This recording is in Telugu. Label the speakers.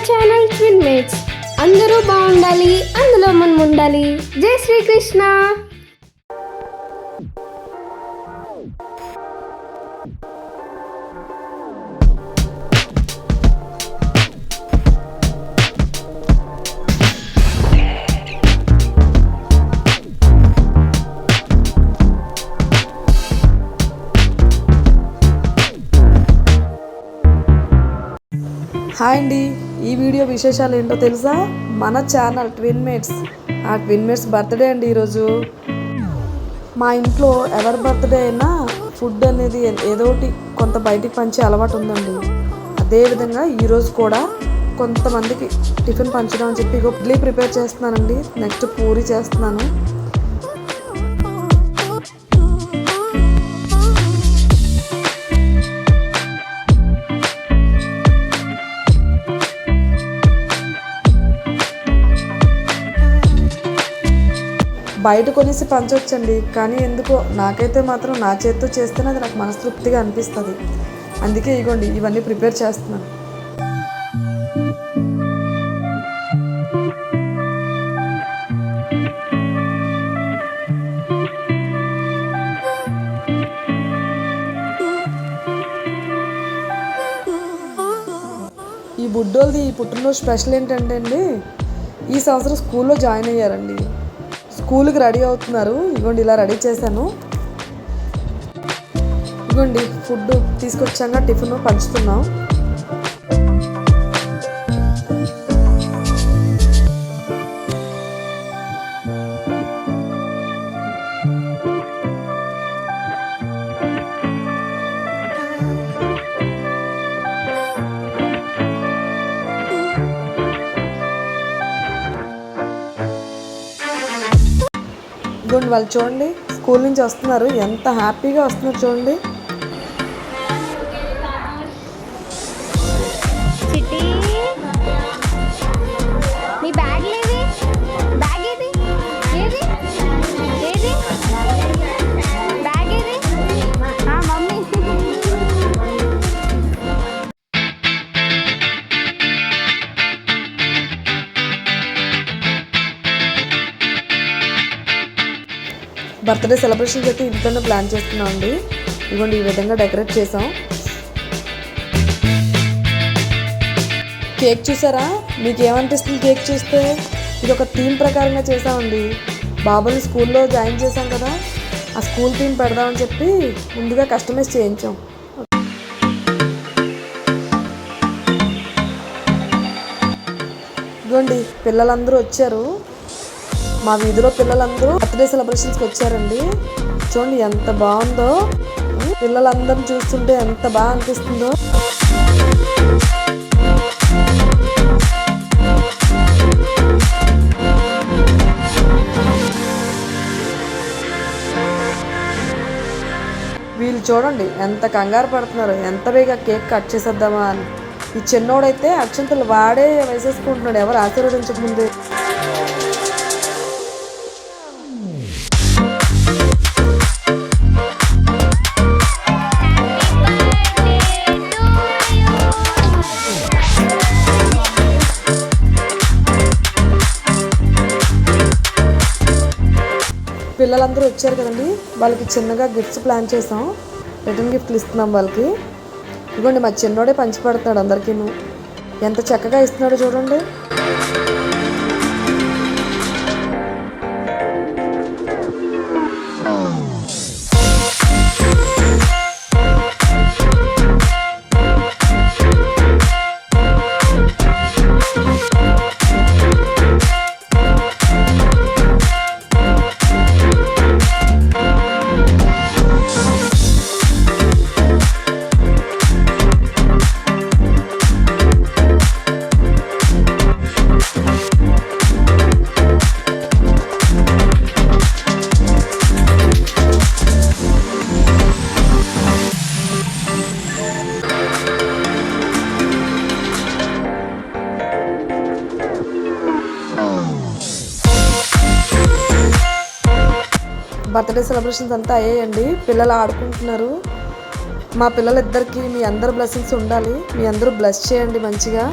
Speaker 1: Channel twin mates. అందరూ బాగుండాలి, అందులో మనం ఉండాలి. జై శ్రీకృష్ణ.
Speaker 2: హాయ్ అండి, ఈ వీడియో విశేషాలు ఏంటో తెలుసా? మన ఛానల్ ట్విన్ మేట్స్, ఆ ట్విన్ మేట్స్ బర్త్డే అండి ఈరోజు. మా ఇంట్లో ఎవరి బర్త్డే అయినా ఫుడ్ అనేది ఏదో ఒకటి కొంత బయటికి పంచే అలవాటు ఉందండి. అదేవిధంగా ఈరోజు కూడా కొంతమందికి టిఫిన్ పంచడం అని చెప్పి ఇడ్లీ ప్రిపేర్ చేస్తున్నానండి. నెక్స్ట్ పూరి చేస్తున్నాను. బయట కొనేసి పంచవచ్చండి, కానీ ఎందుకో నాకైతే మాత్రం నా చేతితో చేస్తేనే అది నాకు మనస్తృప్తిగా అనిపిస్తుంది. అందుకే ఇగోండి ఇవన్నీ ప్రిపేర్ చేస్తున్నాను. ఈ బుడ్డోళ్ళది ఈ పుట్టినరోజు స్పెషల్ ఏంటంటే అండి, ఈ సంవత్సరం స్కూల్లో జాయిన్ అయ్యారండి. స్కూల్కి రెడీ అవుతున్నారు. ఇగోండి ఇలా రెడీ చేశాను. ఇగోండి ఫుడ్ తీసుకొచ్చాక టిఫిన్ పంచుతున్నాం. ఇదిగోండి వాళ్ళు చూడండి, స్కూల్ నుంచి వస్తున్నారు, ఎంత హ్యాపీగా వస్తున్నారు చూడండి. బర్త్డే సెలబ్రేషన్స్ అయితే ఇంట్లోనే ప్లాన్ చేస్తున్నాం అండి. ఇదిగోండి ఈ విధంగా డెకరేట్ చేసాం. కేక్ చూసారా? మీకు ఏమనిపిస్తుంది కేక్ చూస్తే? ఇది ఒక థీమ్ ప్రకారంగా చేసామండి. బాబుని స్కూల్లో జాయిన్ చేసాం కదా, ఆ స్కూల్ థీమ్ పెడదామని చెప్పి ముందుగా కస్టమైజ్ చేయించాం. ఇదిగోండి పిల్లలందరూ వచ్చారు. మా వీధిలో పిల్లలందరూ బర్త్డే సెలబ్రేషన్స్కి వచ్చారండి. చూడండి ఎంత బాగుందో, పిల్లలందరిని చూస్తుంటే ఎంత బాగా అనిపిస్తుందో. వీళ్ళు చూడండి ఎంత కంగారు పడుతున్నారు, ఎంత బేగా కేక్ కట్ చేసేద్దామా అని. ఈ చిన్నోడైతే అక్షంతలు వాడే వేసేసుకుంటున్నాడు ఎవరు ఆశీర్వదించకముందే. పిల్లలందరూ వచ్చారు కదండి, వాళ్ళకి చిన్నగా గిఫ్ట్స్ ప్లాన్ చేసాం. రిటర్న్ గిఫ్ట్లు ఇస్తున్నాం వాళ్ళకి. ఇదిగోండి మా చిన్నోడే పంచి పెడుతున్నాడు అందరికీ. ఎంత చక్కగా ఇస్తున్నాడో చూడండి. బర్త్డే సెలబ్రేషన్స్ అంతా అయ్యాయండి. పిల్లలు ఆడుకుంటున్నారు. మా పిల్లలిద్దరికీ మీ అందరు బ్లెస్సింగ్స్ ఉండాలి. మీ అందరూ బ్లెస్ చేయండి మంచిగా.